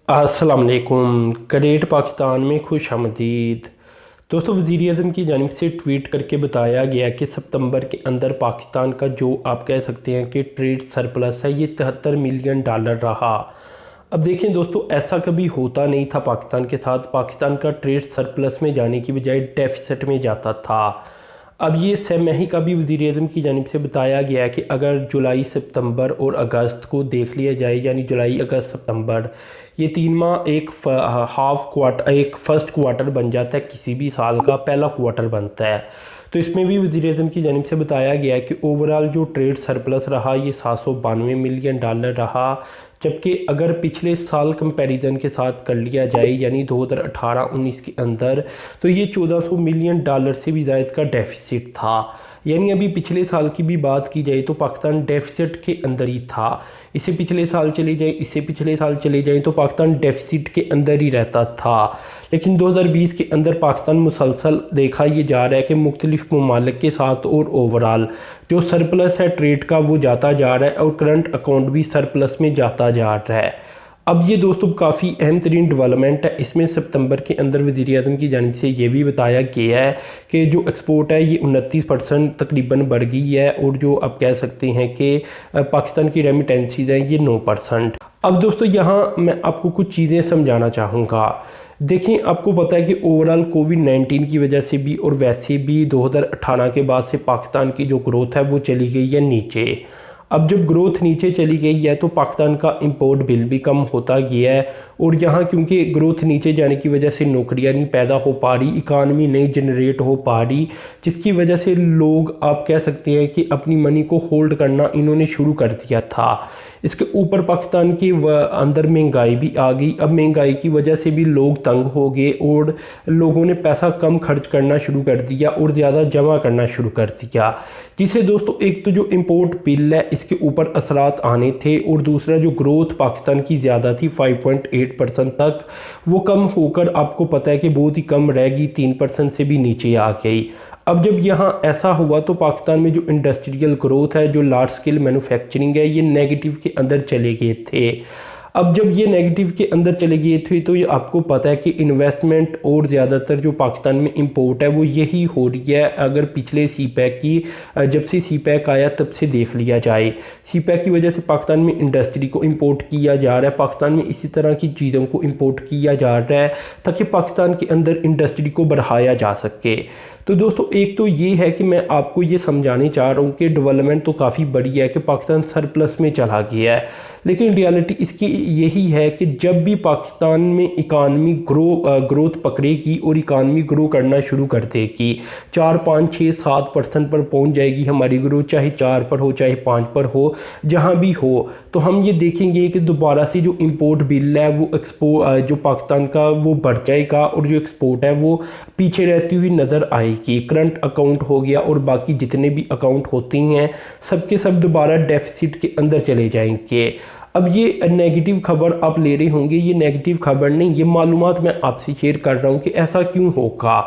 अस्सलाम वालेकुम। कैडेट पाकिस्तान में खुश आमदीद। दोस्तों, वज़ीर आज़म की जानिब से ट्वीट करके बताया गया कि सितंबर के अंदर पाकिस्तान का जो आप कह सकते हैं कि ट्रेड सरप्लस है, ये 73 मिलियन डॉलर रहा। अब देखें दोस्तों, ऐसा कभी होता नहीं था पाकिस्तान के साथ। पाकिस्तान का ट्रेड सरप्लस में जाने की बजाय डेफिसिट में जाता था। अब ये छमाही का भी वज़ीर आज़म की जानिब से बताया गया है कि अगर जुलाई, सितंबर और अगस्त को देख लिया जाए, यानी जुलाई, अगस्त, सितंबर, ये 3 माह एक हाफ क्वार्टर, एक फ़र्स्ट क्वार्टर बन जाता है। किसी भी साल का पहला क्वार्टर बनता है। तो इसमें भी वज़ीर आज़म की जानिब से बताया गया है कि ओवरऑल जो ट्रेड सरप्लस रहा, ये 792 मिलियन डॉलर रहा। जबकि अगर पिछले साल कंपैरिजन के साथ कर लिया जाए, यानी 2018-19 के अंदर, तो ये 1400 मिलियन डॉलर से भी ज़ायद का डेफिसिट था। यानी अभी पिछले साल की भी बात की जाए तो पाकिस्तान डेफिसिट के अंदर ही था। इससे पिछले साल चले जाए, इससे पिछले साल चले जाए तो पाकिस्तान डेफिसिट के अंदर ही रहता था। लेकिन 2020 के अंदर पाकिस्तान मुसलसल देखा ये जा रहा है कि मुख्तलिफ ममालिक के साथ और ओवरऑल जो सरप्लस है ट्रेड का, वो जाता जा रहा है और करंट अकाउंट भी सरप्लस में जाता जा रहा है। अब ये दोस्तों काफ़ी अहम तरीन डेवलपमेंट है। इसमें सितंबर के अंदर वज़ीर आज़म की जानिब से ये भी बताया गया है कि जो एक्सपोर्ट है ये 29% तकरीबन बढ़ गई है, और जो आप कह सकते हैं कि पाकिस्तान की रेमिटेंसीज हैं ये 9%। अब दोस्तों, यहाँ मैं आपको कुछ चीज़ें समझाना चाहूँगा। देखिए, आपको पता है कि ओवरऑल कोविड-19 की वजह से भी और वैसे भी 2018 के बाद से पाकिस्तान की जो ग्रोथ है वो चली गई है नीचे। अब जब ग्रोथ नीचे चली गई है तो पाकिस्तान का इंपोर्ट बिल भी कम होता गया है, और यहाँ क्योंकि ग्रोथ नीचे जाने की वजह से नौकरियाँ नहीं पैदा हो पा रही, इकानमी नहीं जनरेट हो पा रही, जिसकी वजह से लोग आप कह सकते हैं कि अपनी मनी को होल्ड करना इन्होंने शुरू कर दिया था। इसके ऊपर पाकिस्तान के अंदर महंगाई भी आ गई। अब महंगाई की वजह से भी लोग तंग हो गए और लोगों ने पैसा कम खर्च करना शुरू कर दिया और ज़्यादा जमा करना शुरू कर दिया, जिसे दोस्तों एक तो जो इंपोर्ट बिल है इसके ऊपर असरात आने थे, और दूसरा जो ग्रोथ पाकिस्तान की ज़्यादा थी 5.8% तक, वो कम होकर आपको पता है कि बहुत ही कम रहेगी, 3% से भी नीचे आ गई। अब जब यहाँ ऐसा हुआ तो पाकिस्तान में जो इंडस्ट्रियल ग्रोथ है, जो लार्ज स्केल मैन्युफैक्चरिंग है, ये नेगेटिव के अंदर चले गए थे। अब जब ये नेगेटिव के अंदर चले गए थे तो ये आपको पता है कि इन्वेस्टमेंट और ज़्यादातर जो पाकिस्तान में इंपोर्ट है वो यही हो रही है। अगर पिछले सी पैक की, जब से सी पैक आया तब से देख लिया जाए, सी पैक की वजह से पाकिस्तान में इंडस्ट्री को इंपोर्ट किया जा रहा है, पाकिस्तान में इसी तरह की चीज़ों को इंपोर्ट किया जा रहा है ताकि पाकिस्तान के अंदर इंडस्ट्री को बढ़ाया जा सके। तो दोस्तों, एक तो ये है कि मैं आपको ये समझाने चाह रहा हूँ कि डेवलपमेंट तो काफ़ी बड़ी है कि पाकिस्तान सरप्लस में चला गया है, लेकिन रियलिटी इसकी यही है कि जब भी पाकिस्तान में इकानमी ग्रोथ पकड़ेगी और इकानमी ग्रो करना शुरू कर देगी, 4, 5, 6, 7% पर पहुंच जाएगी हमारी ग्रोथ, चाहे 4 पर हो चाहे 5 पर हो, जहां भी हो, तो हम ये देखेंगे कि दोबारा से जो इंपोर्ट बिल है वो जो पाकिस्तान का वो बढ़ जाएगा, और जो एक्सपोर्ट है वो पीछे रहती हुई नज़र आएगी। करंट अकाउंट हो गया और बाकी जितने भी अकाउंट होती हैं सबके सब दोबारा डेफिसिट के अंदर चले जाएंगे। अब ये नेगेटिव खबर आप ले रहे होंगे, ये नेगेटिव खबर नहीं, ये मालूमात मैं आपसे शेयर कर रहा हूँ कि ऐसा क्यों होगा।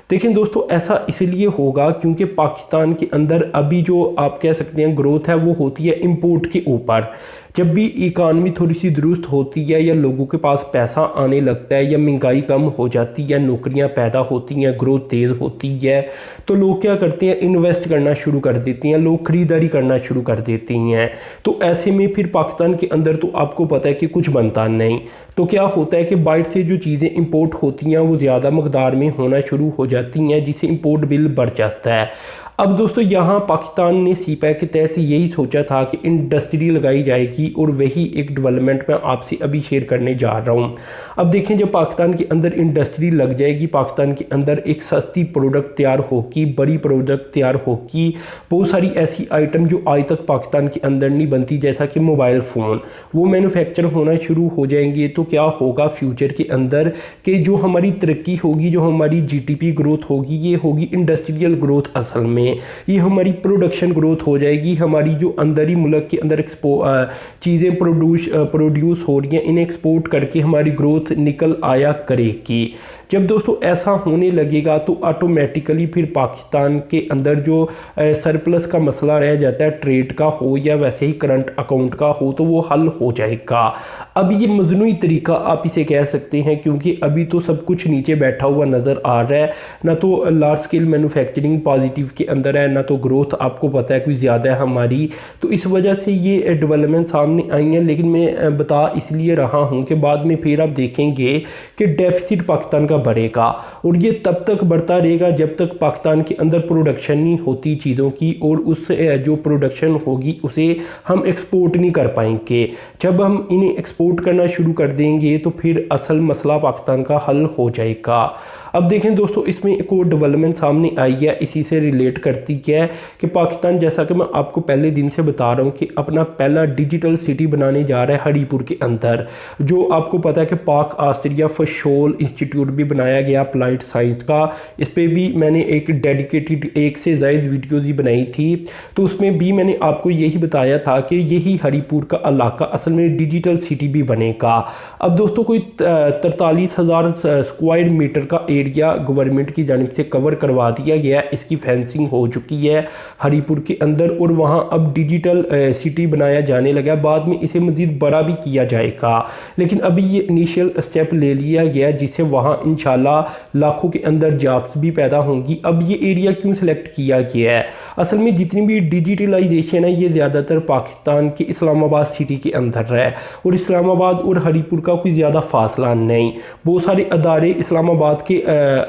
देखें दोस्तों, ऐसा इसलिए होगा क्योंकि पाकिस्तान के अंदर अभी जो आप कह सकते हैं ग्रोथ है वो होती है इंपोर्ट के ऊपर। जब भी इकानमी थोड़ी सी दुरुस्त होती है, या लोगों के पास पैसा आने लगता है, या महंगाई कम हो जाती है, नौकरियां पैदा होती हैं, ग्रोथ तेज़ होती है, तो लोग क्या करते हैं, इन्वेस्ट करना शुरू कर देती हैं, लोग ख़रीदारी करना शुरू कर देती हैं। तो ऐसे में फिर पाकिस्तान के अंदर तो आपको पता है कि कुछ बनता नहीं, तो क्या होता है कि बाहर से जो चीज़ें इंपोर्ट होती हैं वो ज़्यादा मकदार में होना शुरू हो जाती हैं, जिससे इंपोर्ट बिल बढ़ जाता है। अब दोस्तों, यहाँ पाकिस्तान ने सी पैक के तहत यही सोचा था कि इंडस्ट्री लगाई जाएगी, और वही एक डेवलपमेंट मैं आपसे अभी शेयर करने जा रहा हूँ। अब देखें, जब पाकिस्तान के अंदर इंडस्ट्री लग जाएगी, पाकिस्तान के अंदर एक सस्ती प्रोडक्ट तैयार होगी, बड़ी प्रोडक्ट तैयार होगी, बहुत सारी ऐसी आइटम जो आज तक पाकिस्तान के अंदर नहीं बनती, जैसा कि मोबाइल फ़ोन, वो मैन्युफैक्चर होना शुरू हो जाएंगे। तो क्या होगा फ्यूचर के अंदर कि जो हमारी तरक्की होगी, जो हमारी जीडीपी ग्रोथ होगी, ये होगी इंडस्ट्रियल ग्रोथ। असल में ये हमारी प्रोडक्शन ग्रोथ हो जाएगी, हमारी जो अंदर ही मुल्क के अंदर चीज़ें प्रोड्यूस हो रही हैं, इन्हें एक्सपोर्ट करके हमारी ग्रोथ निकल आया करेगी। जब दोस्तों ऐसा होने लगेगा तो ऑटोमेटिकली फिर पाकिस्तान के अंदर जो सरप्लस का मसला रह जाता है, ट्रेड का हो या वैसे ही करंट अकाउंट का हो, तो वो हल हो जाएगा। अब ये मजनूई तरीका आप इसे कह सकते हैं, क्योंकि अभी तो सब कुछ नीचे बैठा हुआ नज़र आ रहा है, ना तो लार्ज स्केल मैन्युफैक्चरिंग पॉजिटिव के अंदर है, ना तो ग्रोथ आपको पता है कोई ज़्यादा है हमारी। तो इस वजह से ये डेवलपमेंट सामने आई हैं। लेकिन मैं बता इसलिए रहा हूँ कि बाद में फिर आप देखेंगे कि डेफिसिट पाकिस्तान का बढ़ेगा, और ये तब तक बढ़ता रहेगा जब तक पाकिस्तान के अंदर प्रोडक्शन नहीं होती चीज़ों की, और उस जो प्रोडक्शन होगी उसे हम एक्सपोर्ट नहीं कर पाएंगे। जब हम इन्हें एक्सपोर्ट करना शुरू कर देंगे तो फिर असल मसला पाकिस्तान का हल हो जाएगा। अब देखें दोस्तों, इसमें एक और डेवलपमेंट सामने आई है, इसी से रिलेट करती क्या है कि पाकिस्तान, जैसा कि मैं आपको पहले दिन से बता रहा हूँ कि अपना पहला डिजिटल सिटी बनाने जा रहा है हरीपुर के अंदर, जो आपको पता है कि पाक ऑस्ट्रेलिया फशोल इंस्टीट्यूट भी बनाया गया अप्लाइड साइंस का। इस पर भी मैंने एक डेडिकेटेड 1 से ज़ायद वीडियोज़ ही बनाई थी, तो उसमें भी मैंने आपको यही बताया था कि यही हरीपुर का इलाका असल में डिजिटल सिटी भी बनेगा। अब दोस्तों कोई 43,000 स्क्वायर मीटर का एरिया गवर्नमेंट की जानिब से कवर करवा दिया गया, इसकी फेंसिंग हो चुकी है हरीपुर के अंदर, और वहाँ अब डिजिटल सिटी बनाया जाने लगा। बाद में इसे मज़ीद बड़ा भी किया जाएगा, लेकिन अभी ये इनिशियल स्टेप ले लिया गया जिससे वहाँ इंशाल्लाह लाखों के अंदर जॉब्स भी पैदा होंगी। अब ये एरिया क्यों सिलेक्ट किया गया है? असल में जितनी भी डिजिटलाइजेशन है ये ज़्यादातर पाकिस्तान के इस्लामाबाद सिटी के अंदर है, और इस्लामाबाद और हरीपुर का कोई ज़्यादा फासला नहीं। बहुत सारे अदारे इस्लामाबाद के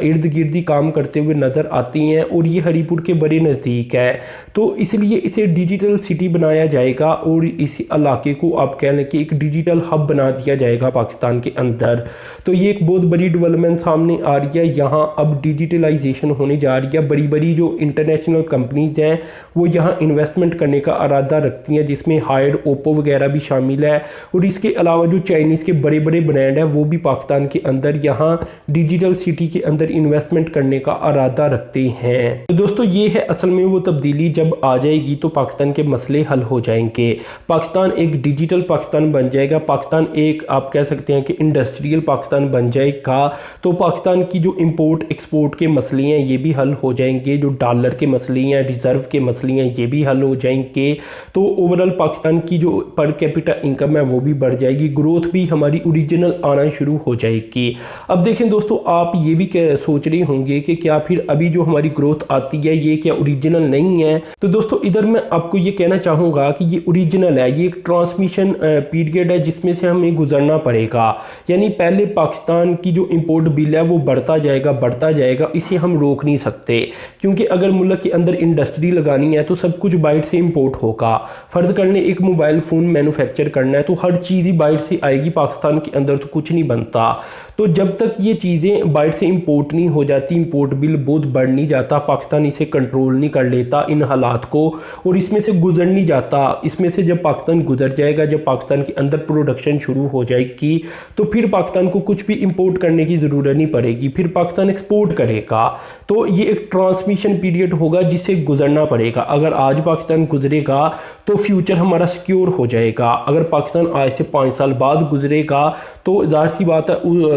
इर्द गिर्द ही काम करते हुए नज़र आती हैं, और ये हरीपुर के बड़े नज़दीक है, तो इसलिए इसे डिजिटल सिटी बनाया जाएगा, और इस इलाके को आप कह लें कि एक डिजिटल हब बना दिया जाएगा पाकिस्तान के अंदर। तो ये एक बहुत बड़ी डेवलपमेंट सामने आ रही है। यहाँ अब डिजिटलाइजेशन होने जा रही है, बड़ी बड़ी जो इंटरनेशनल कंपनीज हैं वो यहाँ इन्वेस्टमेंट करने का इरादा रखती हैं, जिसमें हायर ओप्पो वगैरह भी शामिल है, और इसके अलावा जो चाइनीज़ के बड़े बड़े ब्रांड हैं वो भी पाकिस्तान के अंदर यहाँ डिजिटल सिटी के अंदर इन्वेस्टमेंट करने का इरादा रखते हैं। तो दोस्तों ये है असल में वो तब्दीली, जब आ जाएगी तो पाकिस्तान के मसले हल हो जाएंगे। पाकिस्तान एक डिजिटल पाकिस्तान बन जाएगा, पाकिस्तान एक आप कह सकते हैं कि इंडस्ट्रियल पाकिस्तान बन जाएगा। तो पाकिस्तान की जो इंपोर्ट एक्सपोर्ट के मसले हैं ये भी हल हो जाएंगे, जो डॉलर के मसले हैं, रिजर्व के मसले हैं, ये भी हल हो जाएंगे। तो ओवरऑल पाकिस्तान की जो पर कैपिटा इनकम है वो भी बढ़ जाएगी, ग्रोथ भी हमारी ओरिजिनल आना शुरू हो जाएगी। अब देखें दोस्तों, आप ये भी सोच रहे होंगे कि क्या फिर अभी जो हमारी ग्रोथ आती है ये क्या ओरिजिनल नहीं है? तो दोस्तों इधर मैं आपको ये कहना चाहूँगा कि ये ओरिजिनल है, ये एक ट्रांसमिशन पीरियड है जिसमें से हमें गुजरना पड़ेगा। यानी पहले पाकिस्तान की जो इंपोर्ट बिल है वो बढ़ता जाएगा, इसे हम रोक नहीं सकते, क्योंकि अगर मुल्क के अंदर इंडस्ट्री लगानी है तो सब कुछ बाहर से इंपोर्ट होगा। फर्ज करने एक मोबाइल फ़ोन मैन्युफैक्चर करना है तो हर चीज़ ही बाहर से आएगी, पाकिस्तान के अंदर तो कुछ नहीं बनता। तो जब तक ये चीज़ें बाहर से इंपोर्ट नहीं हो जाती, इंपोर्ट बिल बहुत बढ़ नहीं जाता, पाकिस्तान इसे कंट्रोल नहीं कर लेता इन हालात को, और इसमें से गुजर नहीं जाता। इसमें से जब पाकिस्तान गुजर जाएगा, जब पाकिस्तान के अंदर प्रोडक्शन शुरू हो जाएगी, तो फिर पाकिस्तान को कुछ भी इंपोर्ट करने की ज़रूरत नहीं पड़ेगी, फिर पाकिस्तान एक्सपोर्ट करेगा। तो ये एक ट्रांसमिशन पीरियड होगा जिसे गुजरना पड़ेगा। अगर आज पाकिस्तान गुजरेगा तो फ्यूचर हमारा सिक्योर हो जाएगा। अगर पाकिस्तान आज से 5 साल बाद गुजरेगा तो जाहिर सी बात है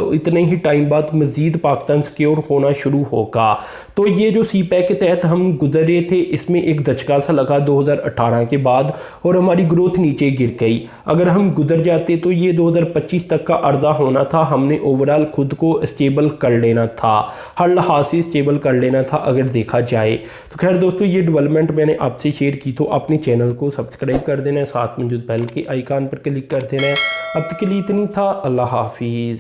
इतने ही टाइम बाद मज़ीद पाकिस्तान सिक्योर होना शुरू होगा। तो ये जो सी पैक के तहत हम गुजरे थे, इसमें एक धचका सा लगा 2018 के बाद, और हमारी ग्रोथ नीचे गिर गई। अगर हम गुजर जाते तो ये 2025 तक का अर्जा होना था, हमने ओवरऑल खुद को स्टेबल कर लेना था, हर लिहाज से स्टेबल कर लेना था अगर देखा जाए। तो खैर दोस्तों, ये डेवलपमेंट मैंने आपसे शेयर की, तो अपने चैनल को सब्सक्राइब कर देना है, साथ में जो बेल के आइकान पर क्लिक कर देना है। अब तक के लिए इतनी था। अल्लाह हाफिज़।